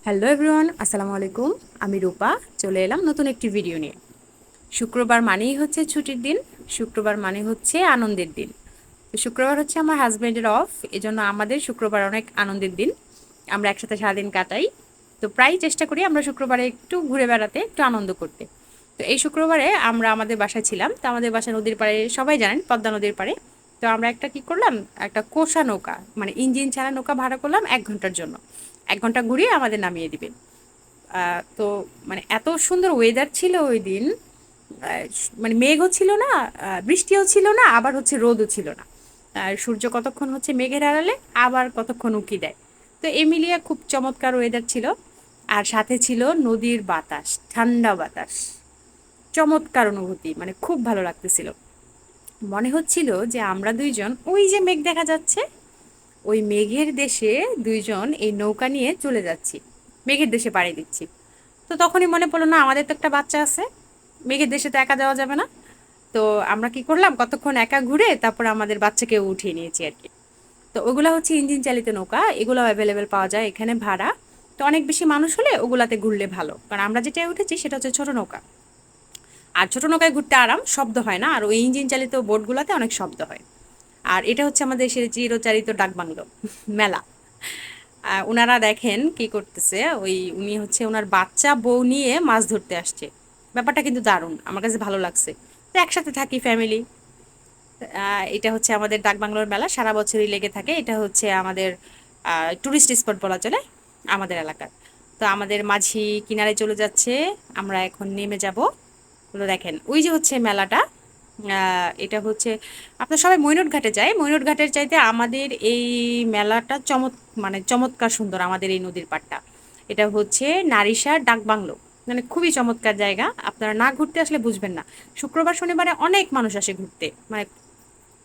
Hello everyone, আসসালামু আলাইকুম। আমি রূপা চলে এলাম নতুন একটি ভিডিও নিয়ে। শুক্রবার মানেই হচ্ছে ছুটির দিন, শুক্রবার মানে হচ্ছে আনন্দের দিন। তো শুক্রবার হচ্ছে আমার হাজব্যান্ডের অফ, এজন্য আমাদের শুক্রবার অনেক আনন্দের দিন। আমরা একসাথে সারাদিন কাটাই। তো প্রায় চেষ্টা করি আমরা শুক্রবারে একটু ঘুরে বেড়াতে, একটু আনন্দ করতে। তো এই শুক্রবারে আমরা আমাদের বাসায় ছিলাম। তো আমাদের বাসা নদীর পাড়ে, সবাই জানেন পদ্মা নদীর পাড়ে। তো আমরা একটা কি করলাম, একটা কোষা নৌকা মানে ইঞ্জিন ছাড়া নৌকা ভাড়া করলাম 1 ঘন্টার জন্য। 1 ঘন্টা ঘুরিয়ে আমাদের নামিয়ে দিবে। তো মানে এত সুন্দর ওয়েদার ছিল ওই দিন। মানে মেঘও ছিল না, বৃষ্টিও ছিল না, আবার হচ্ছে রোদও ছিল না। আর সূর্য কতক্ষণ হচ্ছে মেঘের আড়ালে, আবার কতক্ষণ উঁকি দেয়। তো এই মিলিয়ে খুব চমৎকার ওয়েদার ছিল। আর সাথে ছিল নদীর বাতাস, ঠান্ডা বাতাস। চমৎকার অনুভূতি, মানে খুব ভালো লাগতেছিল। মনে হচ্ছিল যে আমরা দুইজন ওই যে মেঘ দেখা যাচ্ছে, ওই মেঘের দেশে দুইজন এই নৌকা নিয়ে চলে যাচ্ছি, মেঘের দেশে পাড়ি দিচ্ছি। তো তখনই মনে পড়লো, না আমাদের তো একটা বাচ্চা আছে, মেঘের দেশে তো একা যাওয়া যাবে না। তো আমরা কি করলাম, কতক্ষণ একা ঘুরে তারপর আমাদের বাচ্চাকেও উঠিয়ে নিয়েছি আর কি। তো ওগুলা হচ্ছে ইঞ্জিন চালিত নৌকা, এগুলো অ্যাভেলেবেল পাওয়া যায় এখানে ভাড়া। তো অনেক বেশি মানুষ হলে ওগুলাতে ঘুরলে ভালো, কারণ আমরা যেটা উঠেছি সেটা হচ্ছে ছোট নৌকা। আর ছোট নৌকায় ঘুরতে আরাম, শব্দ হয় না, আর ওই ইঞ্জিন চালিত বোটগুলোতে অনেক শব্দ হয়। আর এটা হচ্ছে আমাদের সেই চিরচারিত ডাকবাংলো মেলা। ওনারা দেখেন কি করতেছে, উনি হচ্ছে ওনার বাচ্চা বউ নিয়ে মাছ ধরতে আসছে। ব্যাপারটা কিন্তু দারুণ, আমার কাছে ভালো লাগছে। তো একসাথে থাকি ফ্যামিলি। এটা হচ্ছে আমাদের ডাকবাংলোর মেলা, সারা বছরই লেগে থাকে। এটা হচ্ছে আমাদের টুরিস্ট স্পট বলা চলে আমাদের এলাকার। তো আমাদের মাঝি কিনারে চলে যাচ্ছে, আমরা এখন নেমে যাব। হলো দেখেন ওই যে হচ্ছে মেলাটা। এটা হচ্ছে, আপনার সবাই মৈনট ঘাটে যায়, মৈনট ঘাটের চাইতে আমাদের এই মেলাটা মানে চমৎকার সুন্দর। আমাদের এই নদীর পাড়টা, এটা হচ্ছে নারিশার ডাকবাংলো। মানে খুবই চমৎকার জায়গা, আপনারা না ঘুরতে আসলে বুঝবেন না। শুক্রবার শনিবারে অনেক মানুষ আসে ঘুরতে, মানে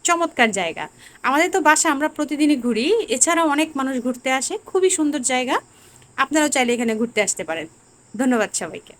চমৎকার জায়গা। আমাদের তো বাসা, আমরা প্রতিদিনই ঘুরি, এছাড়াও অনেক মানুষ ঘুরতে আসে, খুবই সুন্দর জায়গা। আপনারাও চাইলে এখানে ঘুরতে আসতে পারেন। ধন্যবাদ সবাইকে।